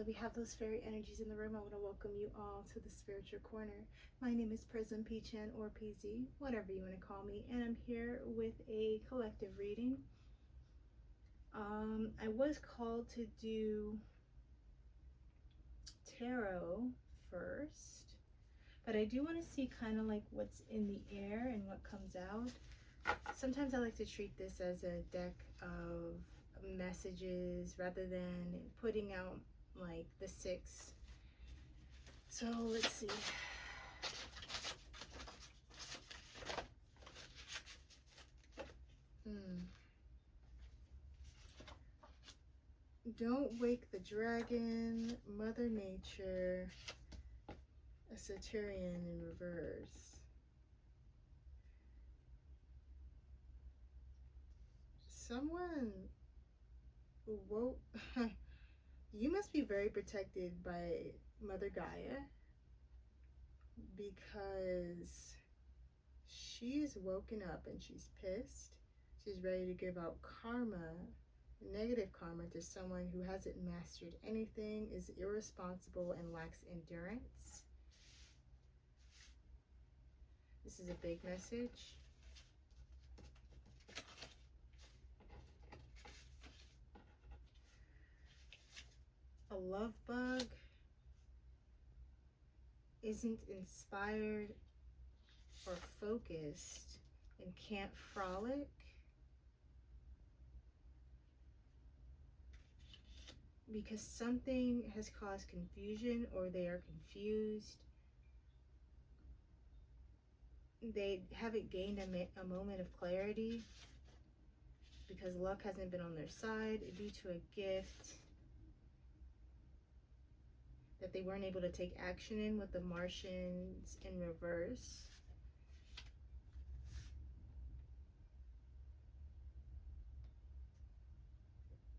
that we have those fairy energies in the room, I want to welcome you all to the Spiritual Corner. My name is Prism P-Chan or PZ, whatever you want to call me, and I'm here with a collective reading. I was called to do tarot first, but I do want to see kind of like what's in the air and what comes out. Sometimes I like to treat this as a deck of messages rather than putting out like the 6. So let's see. Don't wake the dragon, Mother Nature, a Satyrian in reverse. Someone woke. You must be very protected by Mother Gaia, because she's woken up and she's pissed. She's ready to give out karma, negative karma, to someone who hasn't mastered anything, is irresponsible, and lacks endurance. This is a big message. A love bug isn't inspired or focused and can't frolic. Because something has caused confusion, or they are confused. They haven't gained a moment of clarity because luck hasn't been on their side due to a gift that they weren't able to take action in with the Martians in reverse.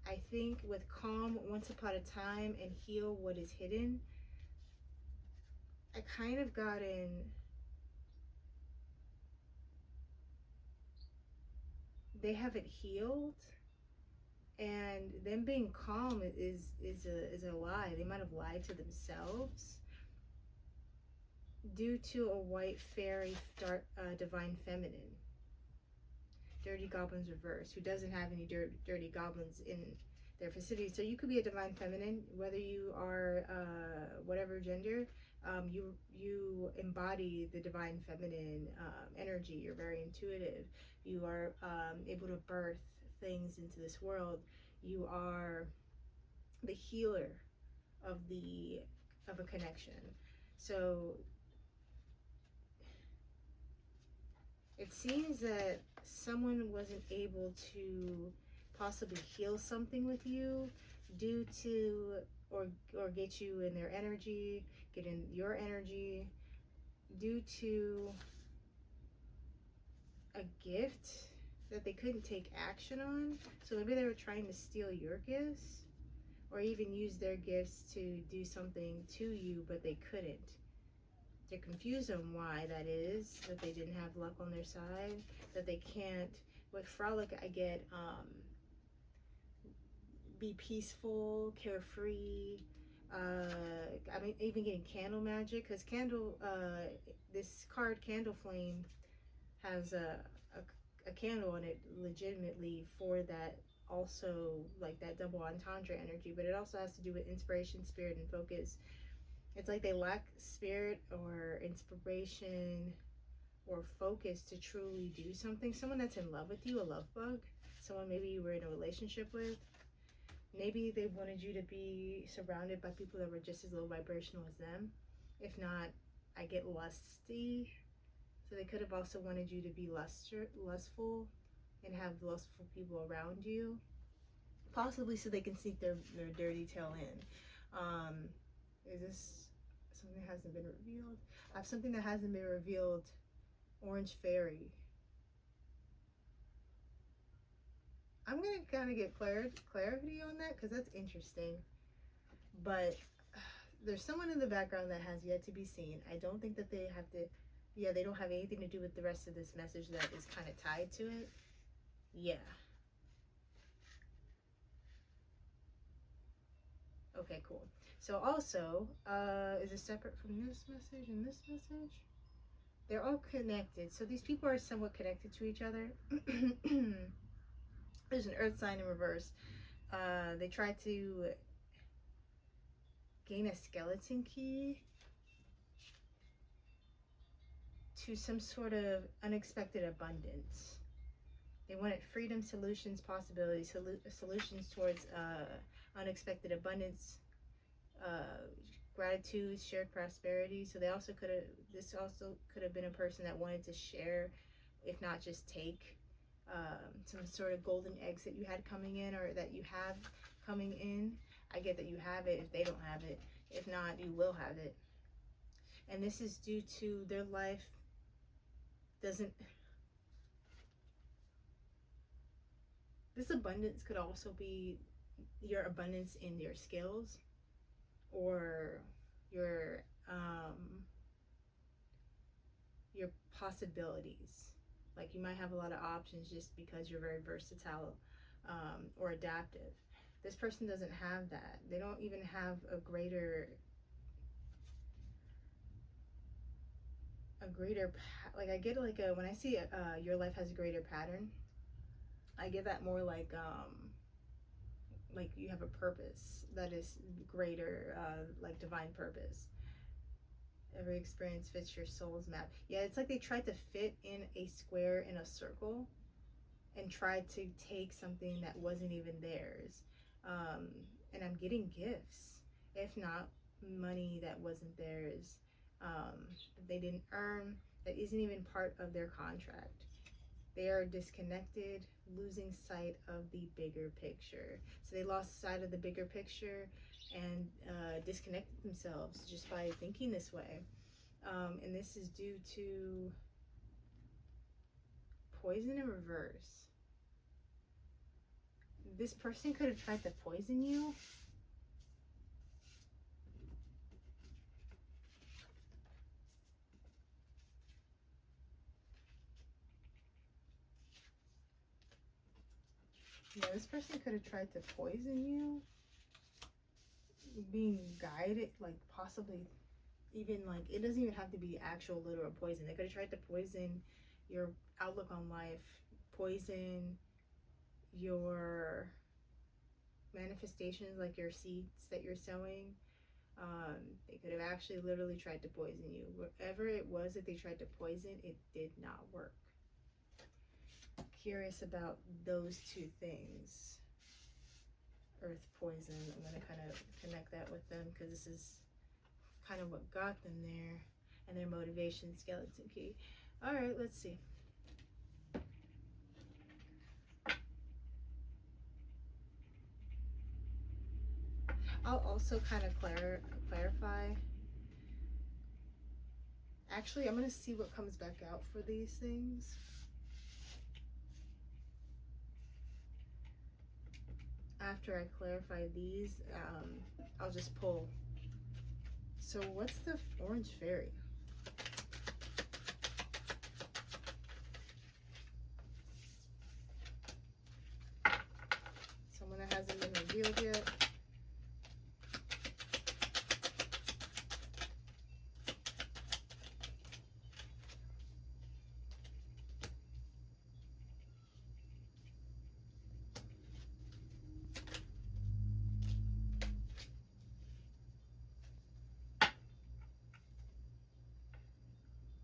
I think with calm, once upon a time, and heal what is hidden, I kind of got in they haven't healed, and them being calm is a lie. They might have lied to themselves due to a white fairy divine feminine, dirty goblins reverse, who doesn't have any dirty goblins in their vicinity. So you could be a divine feminine, whether you are whatever gender. You embody the divine feminine energy. You're very intuitive. You are able to birth things into this world. You are the healer of a connection. So it seems that someone wasn't able to possibly heal something with you due to, or get you in their energy, get in your energy, due to a gift that they couldn't take action on. So maybe they were trying to steal your gifts, or even use their gifts to do something to you, but they couldn't. They're confused on why that is, that they didn't have luck on their side, that they can't. With frolic, I get be peaceful, carefree. I mean, even getting candle magic, because this card, Candle Flame, has a candle on it legitimately for that, also like that double entendre energy, but it also has to do with inspiration, spirit, and focus. It's like they lack spirit or inspiration or focus to truly do something. Someone that's in love with you, a love bug, someone maybe you were in a relationship with, maybe they wanted you to be surrounded by people that were just as low vibrational as them. If not, I get lusty. So they could have also wanted you to be lustful and have lustful people around you, possibly so they can sneak their dirty tail in. Is this something that hasn't been revealed? I have something that hasn't been revealed. Orange fairy. I'm gonna kind of get clarity on that, because that's interesting. But there's someone in the background that has yet to be seen. I don't think that they have to. Yeah, they don't have anything to do with the rest of this message that is kind of tied to it. Yeah. Okay, cool. So also, is it separate from this message and this message? They're all connected. So these people are somewhat connected to each other. There's an earth sign in reverse. They try to gain a skeleton key to some sort of unexpected abundance. They wanted freedom, solutions, possibilities, solutions towards unexpected abundance, uh, gratitude, shared prosperity. So they also could have, this also could have been a person that wanted to share, if not just take, some sort of golden eggs that you had coming in, or that you have coming in. I get that you have it if they don't have it. If not, you will have it. And this is due to their life doesn't, this abundance could also be your abundance in your skills, or your your possibilities. Like you might have a lot of options just because you're very versatile, or adaptive. This person doesn't have that. They don't even have like, I get like when I see your life has a greater pattern, I get that more like you have a purpose that is greater, like divine purpose. Every experience fits your soul's map. Yeah, it's like they tried to fit in a square in a circle and tried to take something that wasn't even theirs. Um, and I'm getting gifts, if not money that wasn't theirs, that they didn't earn, that isn't even part of their contract. They are disconnected, losing sight of the bigger picture. So they lost sight of the bigger picture and disconnected themselves just by thinking this way. And this is due to poison in reverse. This person could have tried to poison you. Yeah, this person could have tried to poison you, being guided, like possibly even like, it doesn't even have to be actual literal poison. They could have tried to poison your outlook on life, poison your manifestations, like your seeds that you're sowing. They could have actually literally tried to poison you. Whatever it was that they tried to poison, it did not work. Curious about those two things. Earth poison. I'm going to kind of connect that with them because this is kind of what got them there, and their motivation, skeleton key. All right, let's see. I'll also kind of clarify. Actually, I'm going to see what comes back out for these things. After I clarify these, I'll just pull. So what's the orange fairy? Someone that hasn't been revealed yet.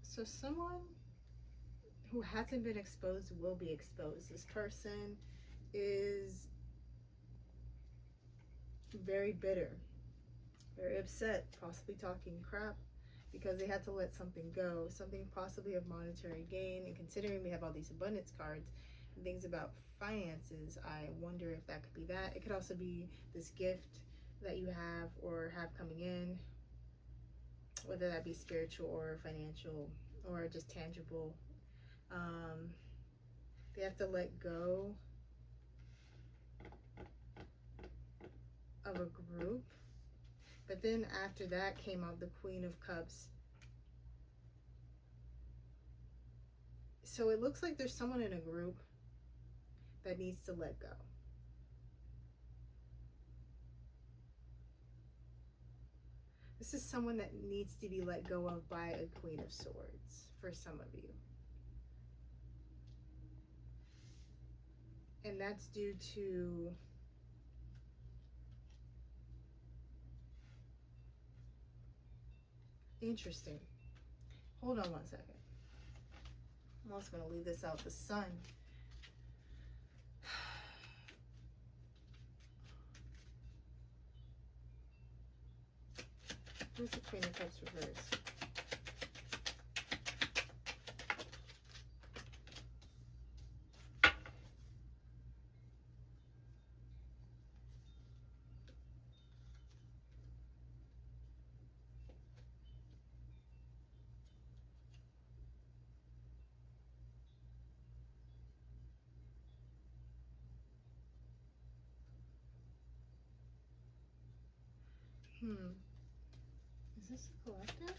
So someone who hasn't been exposed will be exposed. This person is very bitter, very upset, possibly talking crap because they had to let something go, something possibly of monetary gain. And considering we have all these abundance cards and things about finances, I wonder if that could be that. It could also be this gift that you have or have coming in, whether that be spiritual or financial or just tangible. They have to let go of a group. But then after that came out the Queen of Cups. So it looks like there's someone in a group that needs to let go. This is someone that needs to be let go of by a Queen of Swords for some of you. And that's due to interesting. Hold on one second. I'm also going to leave this out. The Sun. Where's the Queen of Cups reversed? Is this a collective?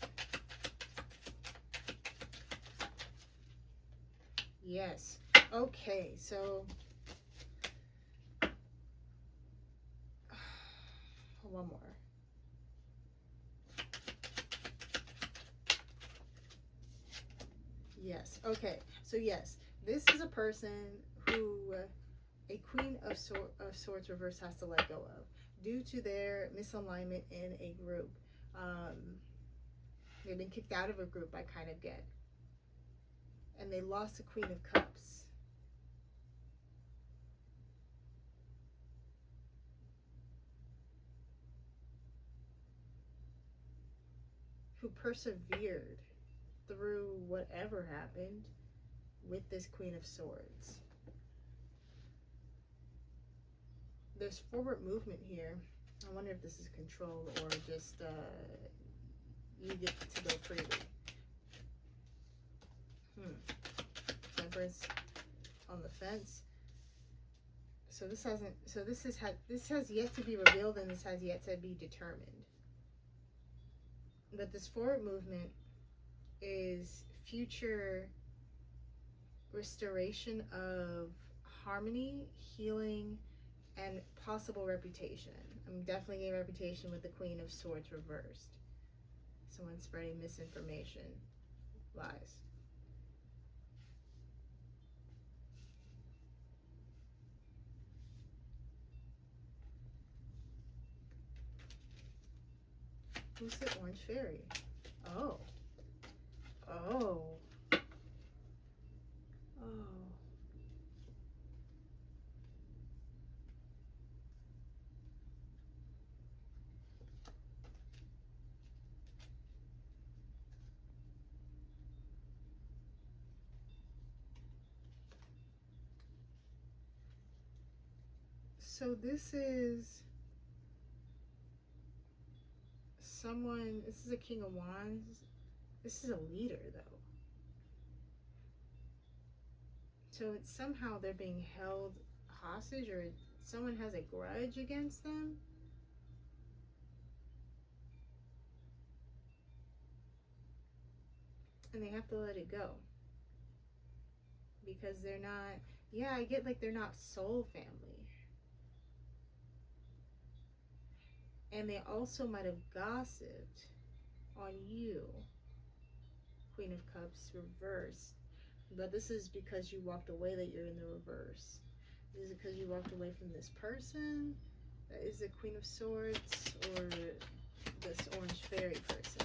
Yes. Okay, so one more. Yes. Okay. So yes, this is a person who a Queen of Swords reverse has to let go of due to their misalignment in a group. They've been kicked out of a group, I kind of get, and they lost the Queen of Cups. Who persevered through whatever happened with this Queen of Swords. There's forward movement here. I wonder if this is control or just you get to go freely. Temperance on the fence. So this hasn't. So this has yet to be revealed, and this has yet to be determined. But this forward movement is future restoration of harmony, healing, and possible reputation. I'm definitely getting reputation with the Queen of Swords reversed. Someone spreading misinformation, lies. Who's the orange fairy? Oh. Oh. Oh. So this is someone, this is a King of Wands. This is a leader, though. So it's somehow they're being held hostage, or someone has a grudge against them. And they have to let it go. Because they're not, yeah, I get like they're not soul family. And they also might have gossiped on you, Queen of Cups reversed. But this is because you walked away that you're in the reverse. Is it because you walked away from this person that is the Queen of Swords, or this orange fairy person?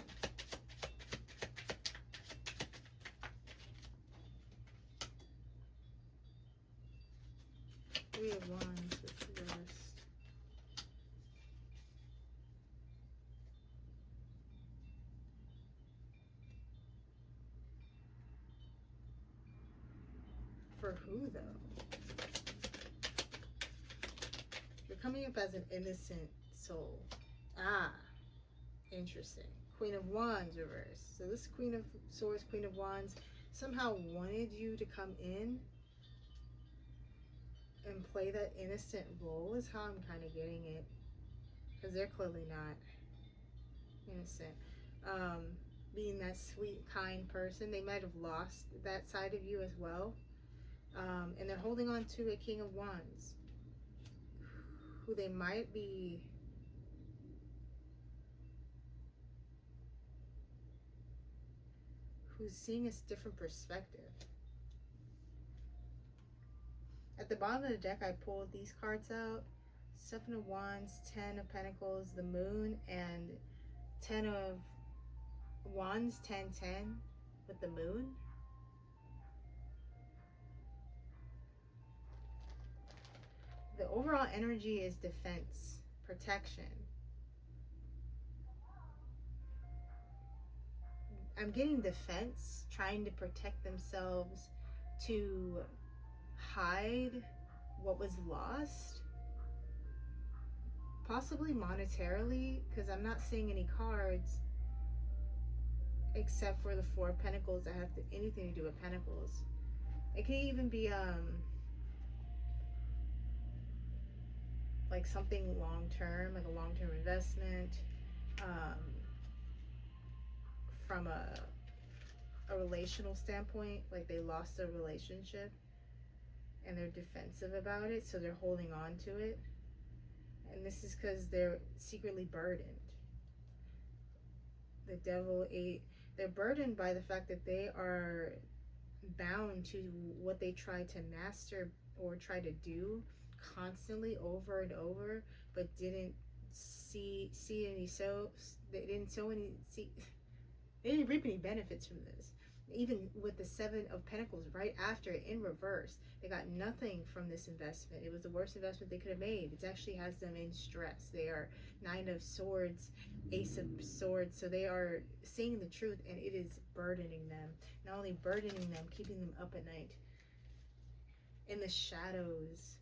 Three of Wands with reversed. For who, though? You're coming up as an innocent soul. Ah, interesting. Queen of Wands reversed. So this Queen of Swords, Queen of Wands, somehow wanted you to come in and play that innocent role, is how I'm kind of getting it. Because they're clearly not innocent. Being that sweet, kind person, they might have lost that side of you as well. And they're holding on to a King of Wands, who they might be who's seeing a different perspective. At the bottom of the deck, I pulled these cards out: Seven of Wands, Ten of Pentacles, the Moon, and Ten of Wands, 10-10 with the Moon. The overall energy is defense, protection. I'm getting defense, trying to protect themselves, to hide what was lost, possibly monetarily, because I'm not seeing any cards except for the Four of Pentacles that have anything to do with Pentacles. It can even be like something long term, like a long term investment, um, from a relational standpoint, like they lost a relationship and they're defensive about it, so they're holding on to it. And this is because they're secretly burdened. The Devil, they're burdened by the fact that they are bound to what they try to master or try to do constantly over and over, but didn't see any they didn't reap any benefits from this. Even with the Seven of Pentacles right after it in reverse, they got nothing from this investment. It was the worst investment they could have made. It actually has them in stress. They are Nine of Swords, Ace of Swords, so they are seeing the truth, and it is burdening them. Not only burdening them, keeping them up at night. In the shadows,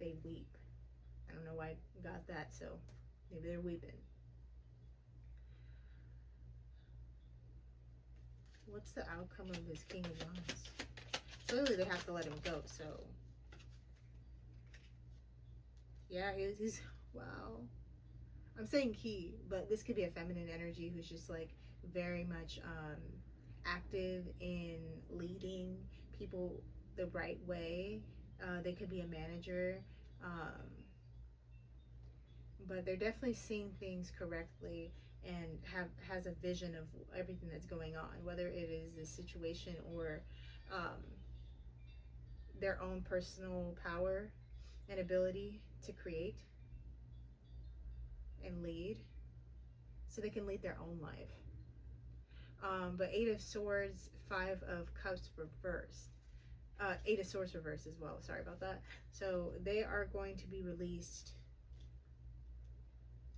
they weep. I don't know why I got that, so maybe they're weeping. What's the outcome of this King of Wands? Clearly they have to let him go, so yeah, he's wow. I'm saying he, but this could be a feminine energy who's just like very much active in leading people the right way. They could be a manager, but they're definitely seeing things correctly and has a vision of everything that's going on, whether it is this situation or um, their own personal power and ability to create and lead, so they can lead their own life. But Eight of Swords, Five of Cups reversed. Eight of Swords reversed as well. Sorry about that. So they are going to be released,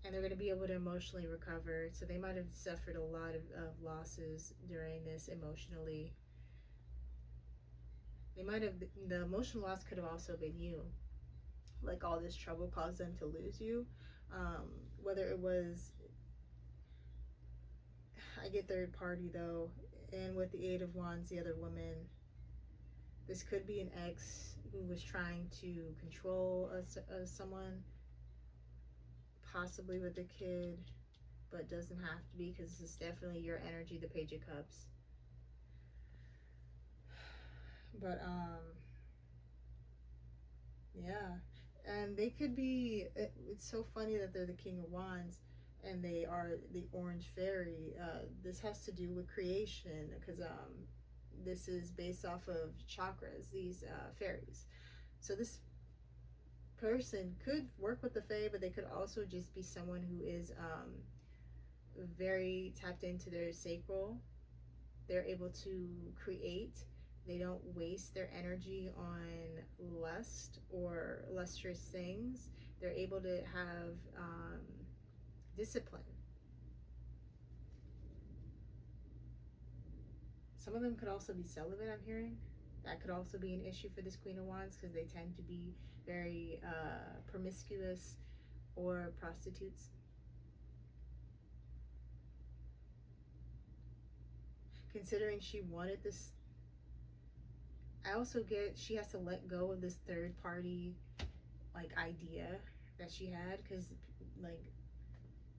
and they're going to be able to emotionally recover. So they might have suffered a lot of losses during this emotionally. They might have, the emotional loss could have also been you. Like all this trouble caused them to lose you. Whether it was, I get third party though, and with the Eight of Wands, the other woman, this could be an ex who was trying to control someone, possibly with a kid, but doesn't have to be, because this is definitely your energy, the Page of Cups. But yeah, and they could be, it's so funny that they're the King of Wands and they are the orange fairy. This has to do with creation, because this is based off of chakras, these fairies. So this person could work with the fae, but they could also just be someone who is very tapped into their sacral. They're able to create. They don't waste their energy on lust or lustrous things. They're able to have discipline. Some of them could also be celibate, I'm hearing. That could also be an issue for this Queen of Wands, because they tend to be very promiscuous or prostitutes. Considering she wanted this, I also get she has to let go of this third party like idea that she had, because like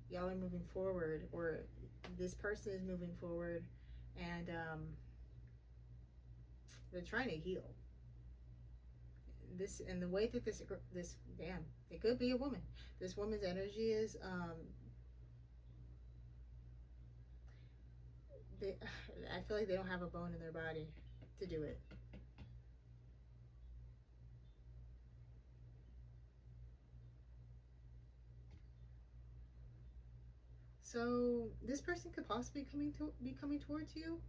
y'all are moving forward, or this person is moving forward, and they're trying to heal this. And the way that this damn, it could be a woman. This woman's energy is they, I feel like they don't have a bone in their body to do it. So this person could possibly be coming towards you,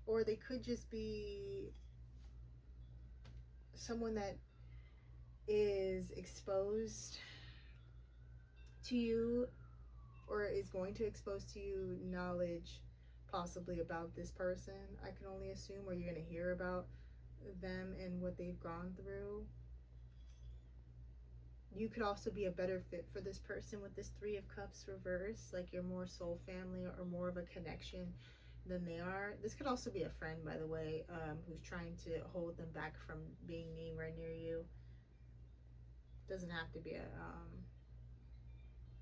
or they could just be someone that is exposed to you, or is going to expose to you knowledge possibly about this person. I can only assume, or you're going to hear about them and what they've gone through. You could also be a better fit for this person with this Three of Cups reverse, like you're more soul family or more of a connection than they are. This could also be a friend, by the way, who's trying to hold them back from being anywhere near you. Doesn't have to be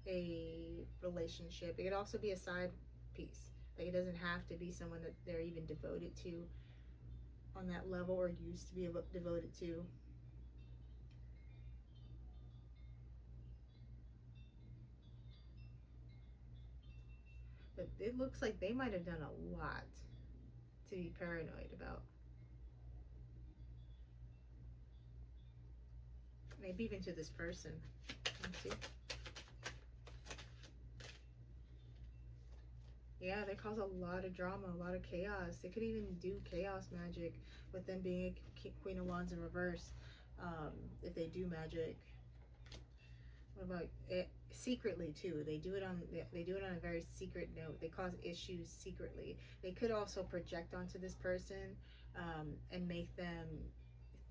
a relationship. It could also be a side piece. Like it doesn't have to be someone that they're even devoted to on that level or used to be devoted to. But it looks like they might have done a lot to be paranoid about. Maybe even to this person. Let's see. Yeah, they cause a lot of drama, a lot of chaos. They could even do chaos magic with them being a Queen of Wands in reverse. If they do magic, what about it? Secretly too? They do it on a very secret note. They cause issues secretly. They could also project onto this person and make them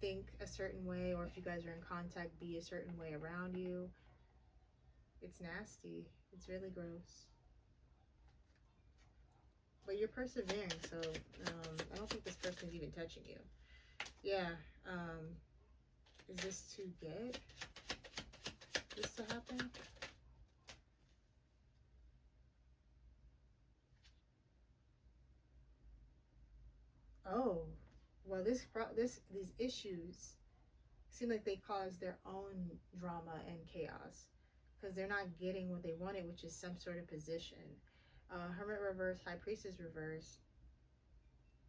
think a certain way, or if you guys are in contact, be a certain way around you. It's nasty. It's really gross. But you're persevering, so I don't think this person is even touching you. Yeah. Um, is this to get this to happen? Oh, well, these issues seem like they cause their own drama and chaos because they're not getting what they wanted, which is some sort of position. Hermit reverse, High Priestess reverse.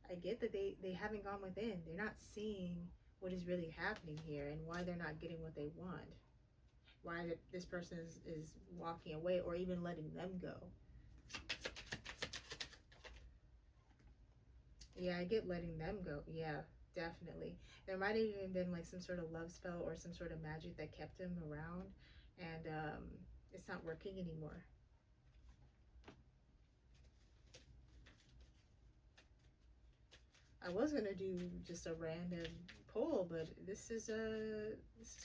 I get that they haven't gone within. They're not seeing what is really happening here and why they're not getting what they want. Why this person is walking away or even letting them go. Yeah, I get letting them go. Yeah, definitely. There might have even been like some sort of love spell or some sort of magic that kept him around, and it's not working anymore. I was gonna do just a random pull, but this is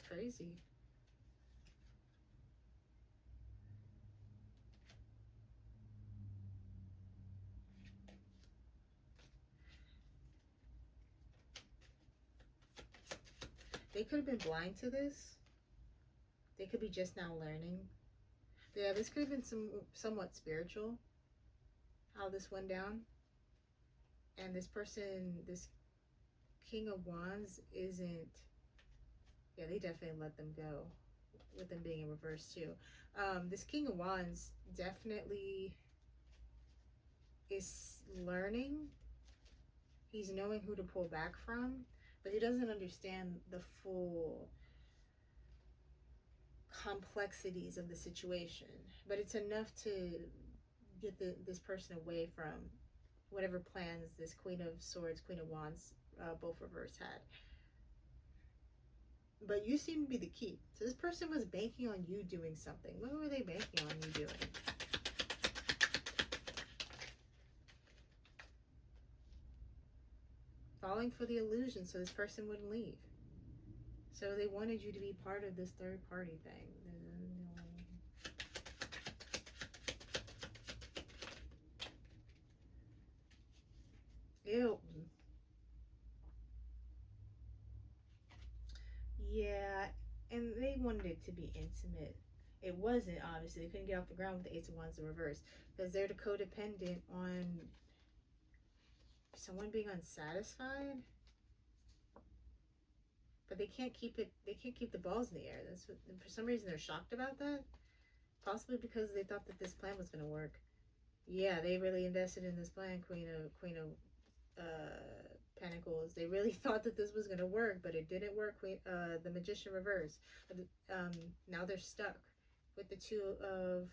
crazy. They could have been blind to this. They could be just now learning. Yeah, this could have been somewhat spiritual. How this went down, and this person, this King of Wands, isn't. Yeah, they definitely let them go, with them being in reverse too. This King of Wands definitely is learning. He's knowing who to pull back from, but he doesn't understand the full complexities of the situation. But it's enough to get this person away from whatever plans this Queen of Swords, Queen of Wands, both reverse had. But you seem to be the key. So this person was banking on you doing something. What were they banking on you doing? Falling for the illusion so this person wouldn't leave. So they wanted you to be part of this third party thing. Ew. Yeah, and they wanted it to be intimate. It wasn't, obviously. They couldn't get off the ground with the Ace of Wands in reverse because they're codependent on someone being unsatisfied. But they can't keep the balls in the air. That's what, for some reason they're shocked about that. Possibly because they thought that this plan was going to work. Yeah, they really invested in this plan, Queen of Pentacles. They really thought that this was gonna work, but it didn't work. The Magician reverse. Um, Now they're stuck with the Two of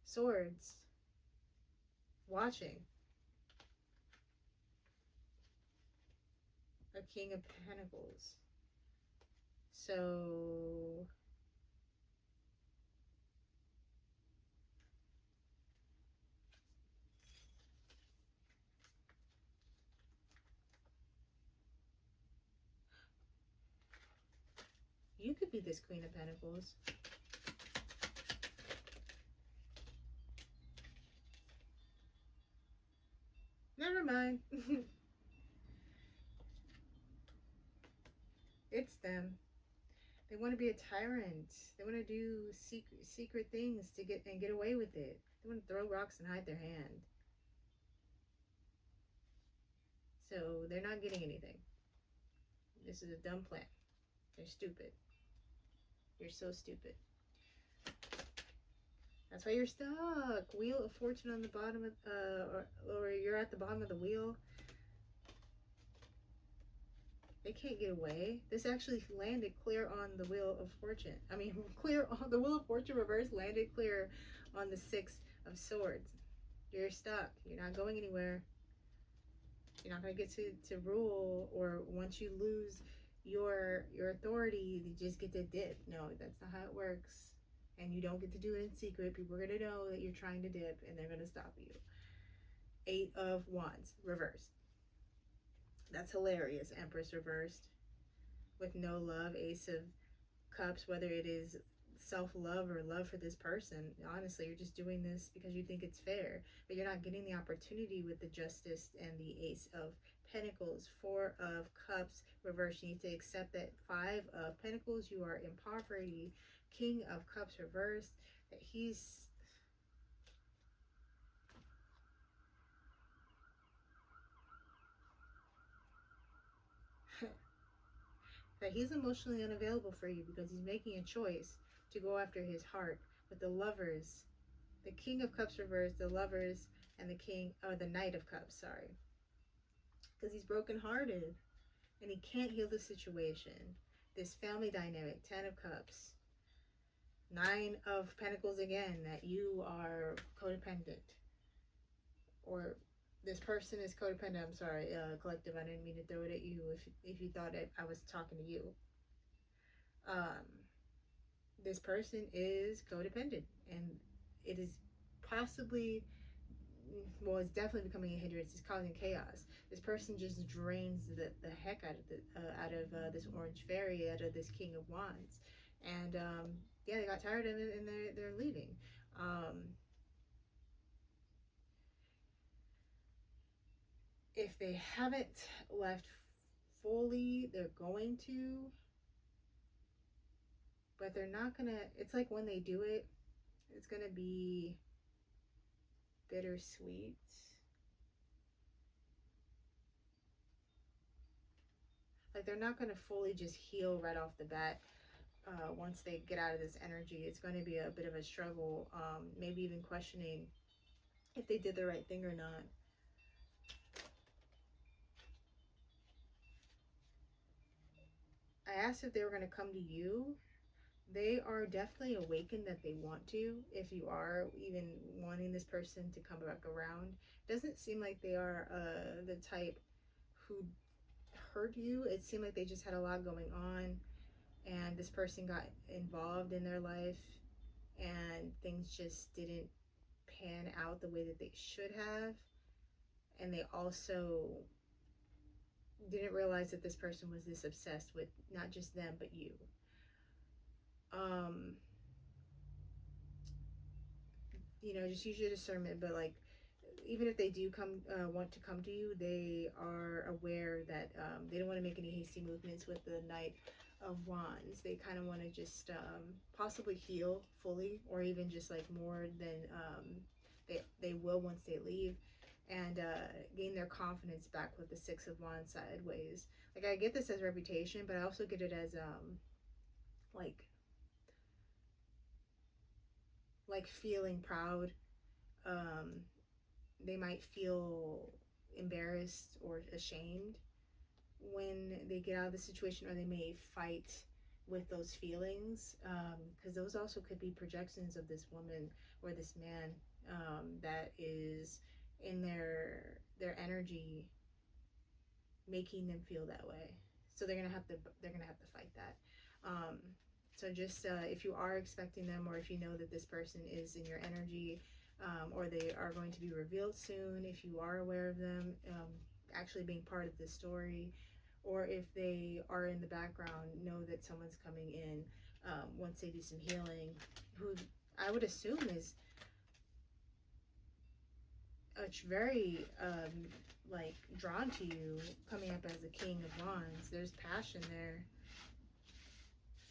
Swords, watching a King of Pentacles. So you could be this Queen of Pentacles. Never mind. It's them. They want to be a tyrant. They want to do secret things to get away with it. They want to throw rocks and hide their hand. So they're not getting anything. This is a dumb plan. They're stupid. You're so stupid. That's why you're stuck. Wheel of Fortune on the bottom of, or you're at the bottom of the wheel. They can't get away. This actually landed clear on the Wheel of Fortune. I mean, clear on the Wheel of Fortune reverse landed clear on the Six of Swords. You're stuck. You're not going anywhere. You're not going to get to rule, or once you lose your authority, you just get to dip. No, that's not how it works. And you don't get to do it in secret. People are going to know that you're trying to dip, and they're going to stop you. Eight of Wands reversed. That's hilarious. Empress reversed with no love. Ace of Cups, whether it is self-love or love for this person, honestly, you're just doing this because you think it's fair, but you're not getting the opportunity with the Justice and the Ace of Pentacles. Four of Cups reversed. You need to accept that. Five of Pentacles, you are in poverty. King of Cups reversed, that he's emotionally unavailable for you because he's making a choice to go after his heart. With the Lovers, the King of Cups reversed, the Lovers, and the Knight of Cups, sorry. Because he's brokenhearted and he can't heal the situation. This family dynamic, Ten of Cups, Nine of Pentacles again, that you are codependent, or this person is codependent. I'm sorry, collective. I didn't mean to throw it at you. If you thought I was talking to you, um, this person is codependent, and it is possibly, well, it's definitely becoming a hindrance. It's causing chaos. This person just drains the heck out of this orange fairy, out of this King of Wands, and yeah, they got tired of it and they're leaving. Um, if they haven't left fully, they're going to, but they're not gonna. It's like when they do it, it's gonna be bittersweet. Like they're not gonna fully just heal right off the bat. Once they get out of this energy, it's going to be a bit of a struggle, maybe even questioning if they did the right thing or not. I asked if they were going to come to you. They are definitely awakened that they want to, if you are even wanting this person to come back around. Doesn't seem like they are the type who hurt you. It seemed like they just had a lot going on, and this person got involved in their life, and things just didn't pan out the way that they should have. And they also didn't realize that this person was this obsessed with not just them but you. um just use your discernment, but like, even if they do want to come to you, they are aware that they don't want to make any hasty movements with the Knight of Wands. They kind of want to just possibly heal fully, or even just like more than they will once they leave, and gain their confidence back with the Six of Wands sideways. Like, I get this as reputation, but I also get it as like feeling proud, um they might feel embarrassed or ashamed when they get out of the situation, or they may fight with those feelings, because those also could be projections of this woman or this man, that is in their energy making them feel that way. So they're gonna have to fight that. Um, so just if you are expecting them, or if you know that this person is in your energy, or they are going to be revealed soon, if you are aware of them actually being part of this story, or if they are in the background, know that someone's coming in once they do some healing, who I would assume is very like drawn to you, coming up as a king of wands. There's passion there.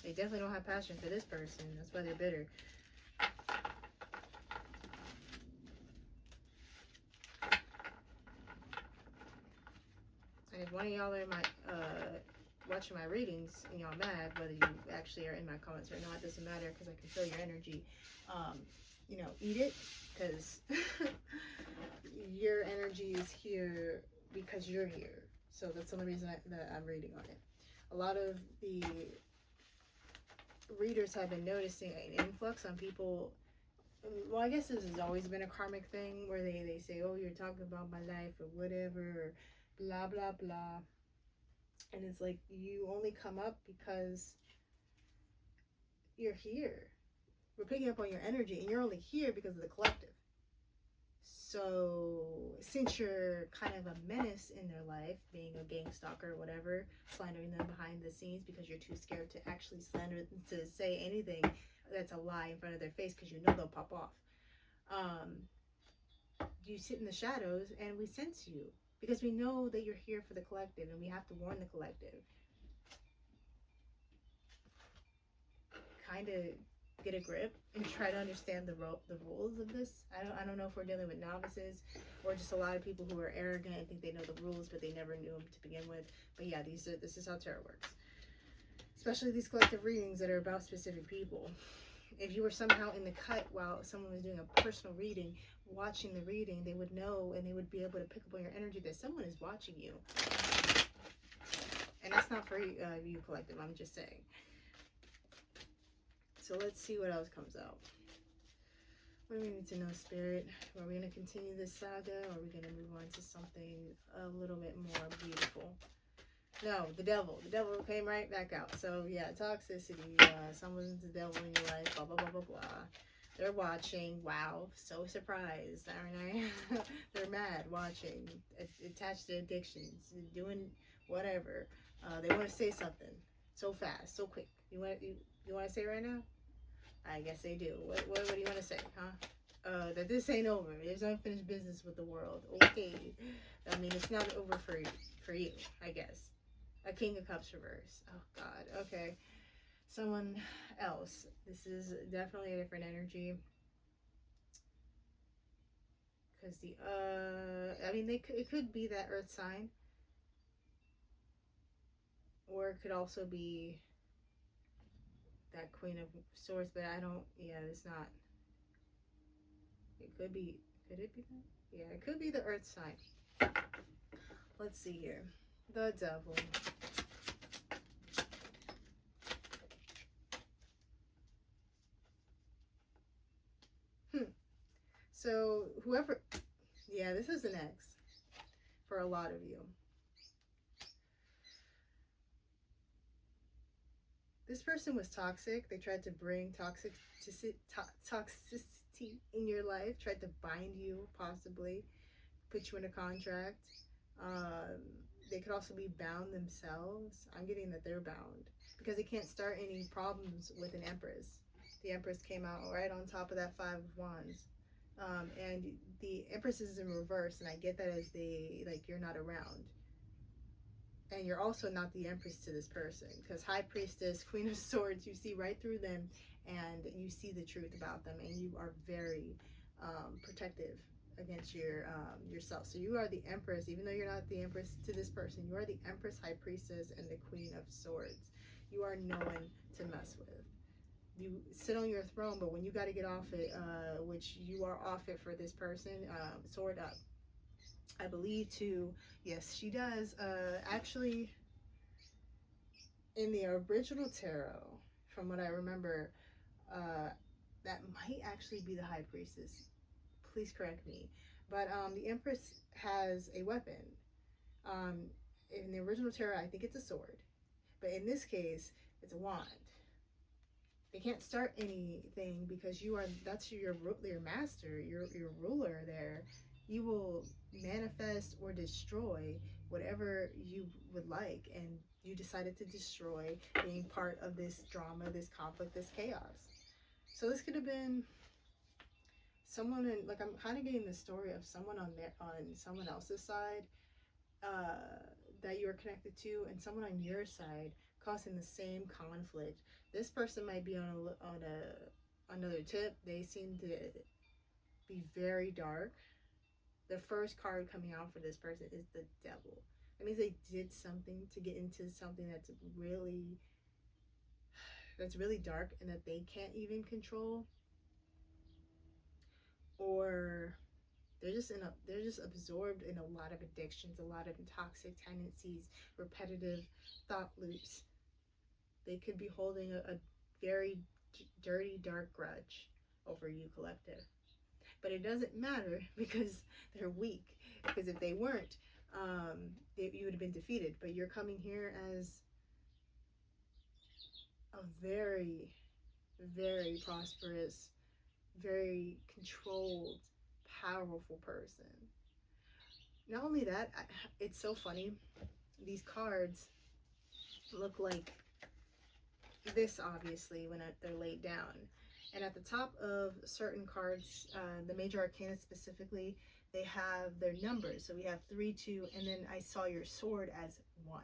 They definitely don't have passion for this person. That's why they're bitter. And if one of y'all are in my watching my readings and y'all mad, whether you actually are in my comments or not, doesn't matter, because I can feel your energy. Eat it, because your energy is here because you're here. So that's the only reason that I'm reading on it. A lot of the readers have been noticing an influx on people. Well, I guess this has always been a karmic thing, where they say, oh, you're talking about my life or whatever, or blah blah blah. And it's like, you only come up because you're here. We're picking up on your energy, and you're only here because of the collective. So since you're kind of a menace in their life, being a gang stalker or whatever, slandering them behind the scenes because you're too scared to actually slander them, to say anything that's a lie in front of their face, because you know they'll pop off. You sit in the shadows, and we sense you because we know that you're here for the collective, and we have to warn the collective. Kind of get a grip and try to understand the rules of this. I don't know if we're dealing with novices, or just a lot of people who are arrogant and think they know the rules, but they never knew them to begin with. But yeah, this is how tarot works. Especially these collective readings that are about specific people. If you were somehow in the cut while someone was doing a personal reading, watching the reading, they would know, and they would be able to pick up on your energy that someone is watching you. And that's not for you collective, I'm just saying. So let's see what else comes out. What do we need to know, Spirit? Are we going to continue this saga, or are we going to move on to something a little bit more beautiful? No, the devil. The devil came right back out. So yeah, toxicity. Someone's the devil in your life. Blah blah blah blah blah. They're watching. Wow, so surprised, aren't I? They're mad watching. Attached to addictions, doing whatever. They want to say something so fast, so quick. You want to say it right now? I guess they do. What do you want to say, huh? That this ain't over. There's unfinished business with the world. Okay. I mean, it's not over for you, I guess. A King of Cups reverse. Oh, God. Okay. Someone else. This is definitely a different energy. Because I mean, it could be that Earth sign. Or it could also be that Queen of Swords, but I don't, yeah, it's not. It could be, could it be that? Yeah, it could be the Earth sign. Let's see here. The devil. So whoever, yeah, this is an X for a lot of you. This person was toxic. They tried to bring toxicity in your life, tried to bind you, possibly put you in a contract. They could also be bound themselves. I'm getting that they're bound because they can't start any problems with an Empress. The Empress came out right on top of that Five of Wands. And the Empress is in reverse, and I get that as you're not around. And you're also not the Empress to this person, because High Priestess, Queen of Swords, you see right through them, and you see the truth about them, and you are very protective against yourself. So you are the Empress, even though you're not the Empress to this person. You are the Empress, High Priestess, and the Queen of Swords. You are no one to mess with. you sit on your throne, but when you got to get off it, which you are off it for this person, sword up. I believe too. Yes, she does. Actually, in the original tarot, from what I remember, uh, that might actually be the high priestess. Please correct me. But the empress has a weapon. Um, in the original tarot, I think it's a sword, but in this case, it's a wand. They can't start anything because you are that's your master, your ruler there. You will manifest or destroy whatever you would like, and you decided to destroy being part of this drama, this conflict, this chaos. So this could have been someone in, like, I'm kind of getting the story of someone on someone else's side, uh, that you are connected to, and someone on your side causing the same conflict. This person might be on a another tip. They seem to be very dark. The first card coming out for this person is the devil. That means they did something to get into something that's really dark and that they can't even control, or they're just absorbed in a lot of addictions, a lot of toxic tendencies, repetitive thought loops. They could be holding a very dirty, dark grudge over you, collective. But it doesn't matter because they're weak. Because if they weren't, you would have been defeated. But you're coming here as a very, very prosperous, very controlled, powerful person. Not only that, it's so funny. These cards look like this, obviously, when they're laid down. And at the top of certain cards, the major arcana specifically, they have their numbers. So we have 3, 2, and then I saw your sword as 1.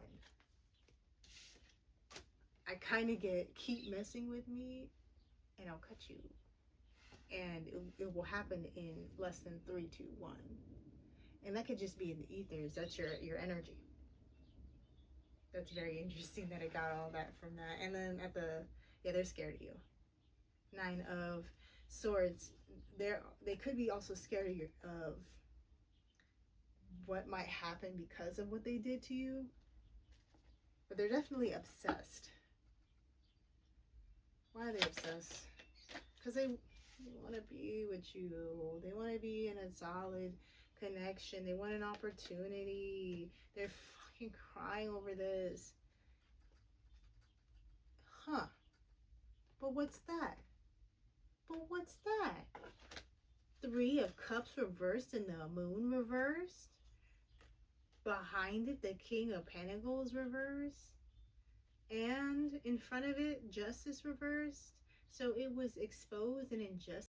I kind of keep messing with me, and I'll cut you. And it will happen in less than 3, 2, 1. And that could just be in the ethers. That's your energy. That's very interesting that I got all that from that. And then they're scared of you. 9 of Swords. They could be also scared of what might happen because of what they did to you, but they're definitely obsessed. Why are they obsessed? Because they want to be with you. They want to be in a solid connection. They want an opportunity. They're fucking crying over this. Huh. But what's that? But what's that? 3 of Cups reversed and the Moon reversed. Behind it, the King of Pentacles reversed. And in front of it, Justice reversed. So it was exposed and injustice